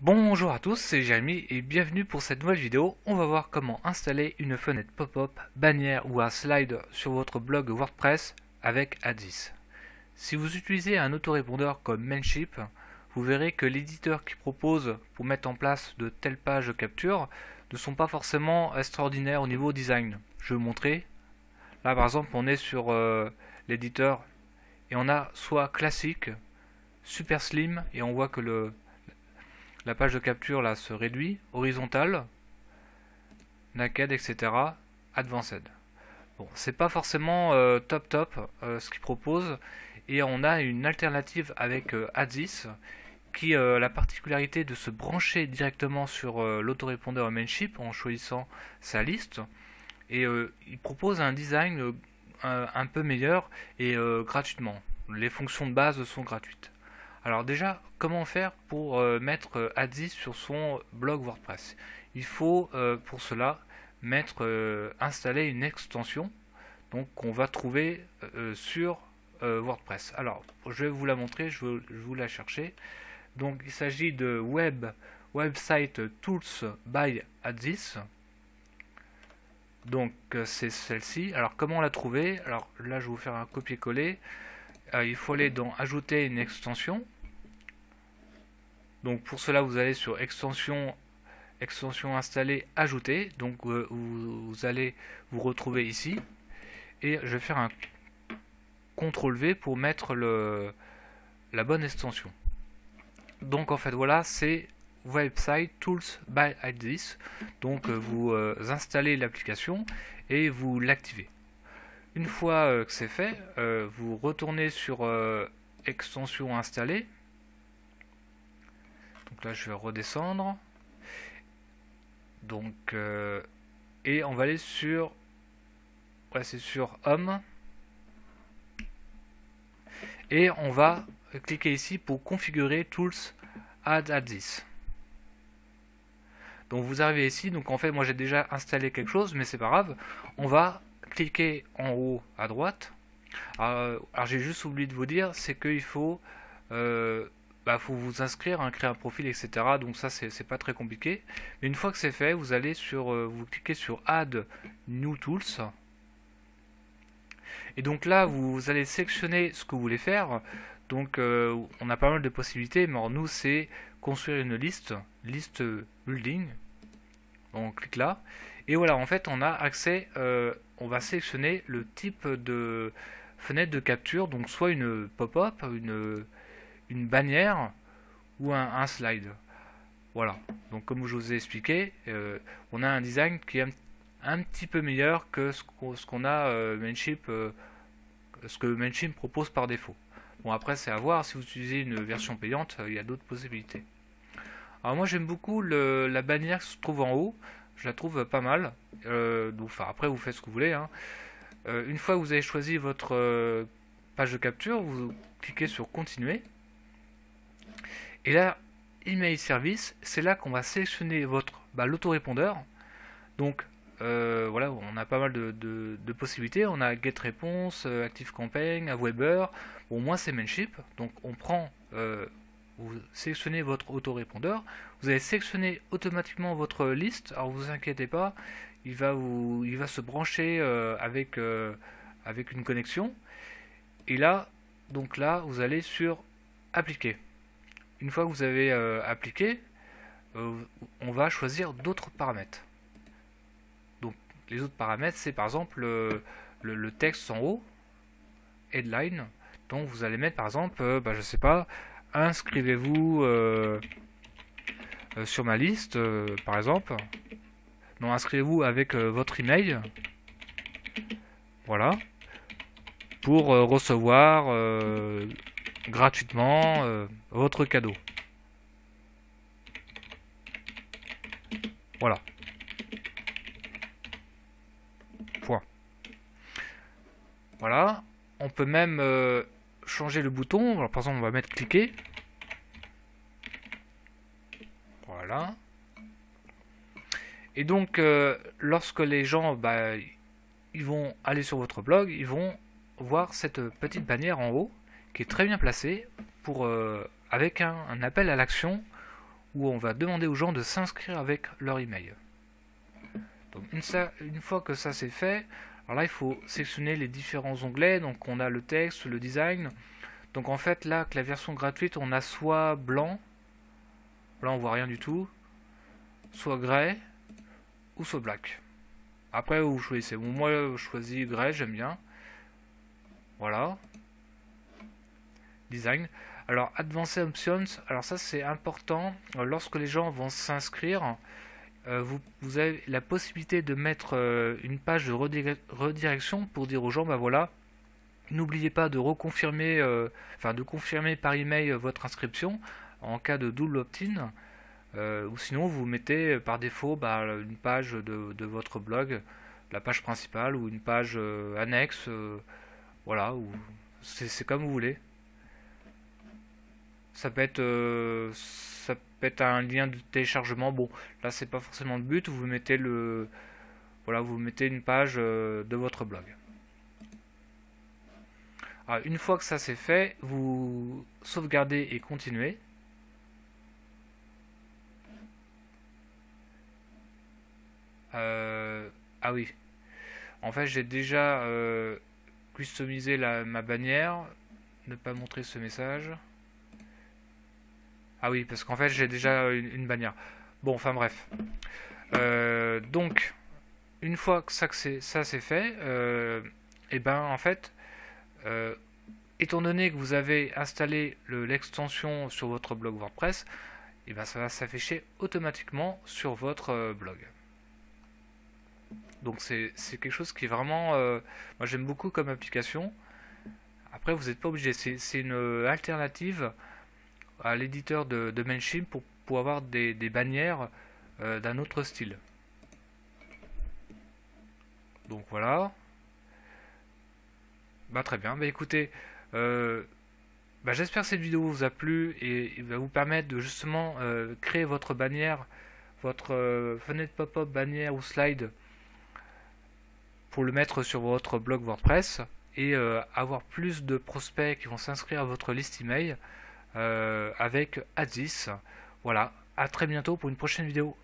Bonjour à tous, c'est Jérémy et bienvenue pour cette nouvelle vidéo. On va voir comment installer une fenêtre pop-up, bannière ou un slide sur votre blog WordPress avec Addis. Si vous utilisez un autorépondeur comme Mailchimp, vous verrez que l'éditeur qui propose pour mettre en place de telles pages de capture ne sont pas forcément extraordinaires au niveau design. Je vais vous montrer. Là par exemple on est sur l'éditeur et on a soit classique, super slim et on voit que la page de capture là se réduit, horizontale, naked, etc. Advanced. Bon, c'est pas forcément top ce qu'il propose, et on a une alternative avec Addis qui a la particularité de se brancher directement sur l'autorépondeur Mailchimp en choisissant sa liste, et il propose un design un peu meilleur et gratuitement. Les fonctions de base sont gratuites. Alors déjà, comment faire pour mettre Addis sur son blog WordPress? Il faut pour cela installer une extension donc qu'on va trouver sur WordPress. Alors, je vais vous la montrer, je vais vous la chercher. Donc, il s'agit de Website Tools by Addis. Donc, c'est celle-ci. Alors, comment la trouver? Alors là, je vais vous faire un copier-coller. Il faut aller dans Ajouter une extension. Donc pour cela, vous allez sur extension installée, ajouter. Donc vous allez vous retrouver ici. Et je vais faire un CTRL V pour mettre la bonne extension. Donc en fait voilà, c'est Website Tools by Addis. Donc vous installez l'application et vous l'activez. Une fois que c'est fait, vous retournez sur extension installée. Donc là je vais redescendre. Donc et on va aller sur c'est sur Home, et on va cliquer ici pour configurer Tools Add Addis. Donc vous arrivez ici, donc en fait moi j'ai déjà installé quelque chose, mais c'est pas grave. On va cliquer en haut à droite. Alors j'ai juste oublié de vous dire, c'est qu'il faut faut vous inscrire, hein, créer un profil, etc. Donc ça c'est pas très compliqué. Mais une fois que c'est fait, vous allez sur, vous cliquez sur Add New Tools. Et donc là, vous allez sélectionner ce que vous voulez faire. Donc on a pas mal de possibilités, mais alors, nous c'est construire une liste building. On clique là. Et voilà, en fait on a accès, on va sélectionner le type de fenêtre de capture, donc soit une pop-up, une bannière ou un slide. Voilà, donc comme je vous ai expliqué, on a un design qui est un petit peu meilleur que ce qu'on a Mailchimp, ce que Mailchimp propose par défaut. Bon après c'est à voir, si vous utilisez une version payante, il y a d'autres possibilités. Alors moi j'aime beaucoup la bannière qui se trouve en haut, je la trouve pas mal. Donc après vous faites ce que vous voulez, hein. Une fois que vous avez choisi votre page de capture, vous cliquez sur continuer. Et là, email service, c'est là qu'on va sélectionner votre l'autorépondeur. Donc voilà, on a pas mal de possibilités. On a GetRéponse, ActiveCampaign, Aweber. Bon, moi c'est Mailchimp, donc on prend, vous sélectionnez votre autorépondeur. Vous allez sélectionner automatiquement votre liste. Alors vous inquiétez pas, il va se brancher avec une connexion. Et là, donc là, vous allez sur appliquer. Une fois que vous avez appliqué, on va choisir d'autres paramètres. Donc les autres paramètres, c'est par exemple le texte en haut, headline. Donc vous allez mettre par exemple, je sais pas, inscrivez-vous sur ma liste, par exemple. Non, inscrivez-vous avec votre email. Voilà. Pour recevoir gratuitement votre cadeau. Voilà. Point. Voilà. On peut même changer le bouton. Alors, par exemple, on va mettre cliquer. Voilà. Et donc, lorsque les gens ils vont aller sur votre blog, ils vont voir cette petite bannière en haut qui est très bien placée pour, avec un appel à l'action où on va demander aux gens de s'inscrire avec leur email. Donc une fois que ça c'est fait, alors là il faut sélectionner les différents onglets. Donc on a le texte, le design. Donc en fait là, que la version gratuite, on a soit blanc, là on voit rien du tout, soit grey, ou soit black. Après vous choisissez. Bon, moi je choisis grey, j'aime bien. Voilà. Design. Alors Advanced Options, alors ça c'est important. Lorsque les gens vont s'inscrire, vous avez la possibilité de mettre une page de redirection pour dire aux gens, bah voilà, n'oubliez pas de reconfirmer, de confirmer par email votre inscription en cas de double opt-in, ou sinon vous mettez par défaut une page de votre blog, la page principale ou une page annexe, voilà, ou c'est comme vous voulez. Ça peut être un lien de téléchargement. Bon, là c'est pas forcément le but. Vous mettez vous mettez une page de votre blog. Alors, une fois que ça c'est fait, vous sauvegardez et continuez. Ah oui. En fait, j'ai déjà customisé ma bannière. Ne pas montrer ce message. Ah oui, parce qu'en fait j'ai déjà une bannière. Bon, enfin bref. Donc, une fois que ça c'est fait, et ben en fait, étant donné que vous avez installé l'extension sur votre blog WordPress, et ben ça va s'afficher automatiquement sur votre blog. Donc c'est quelque chose qui est vraiment, moi j'aime beaucoup comme application. Après vous n'êtes pas obligé, c'est une alternative à l'éditeur de Mailchimp pour avoir des bannières d'un autre style. Donc voilà. Très bien. Écoutez, j'espère que cette vidéo vous a plu et va vous permettre de justement créer votre bannière, votre fenêtre pop-up bannière ou slide pour le mettre sur votre blog WordPress et avoir plus de prospects qui vont s'inscrire à votre liste email avec Adsys. Voilà, à très bientôt pour une prochaine vidéo.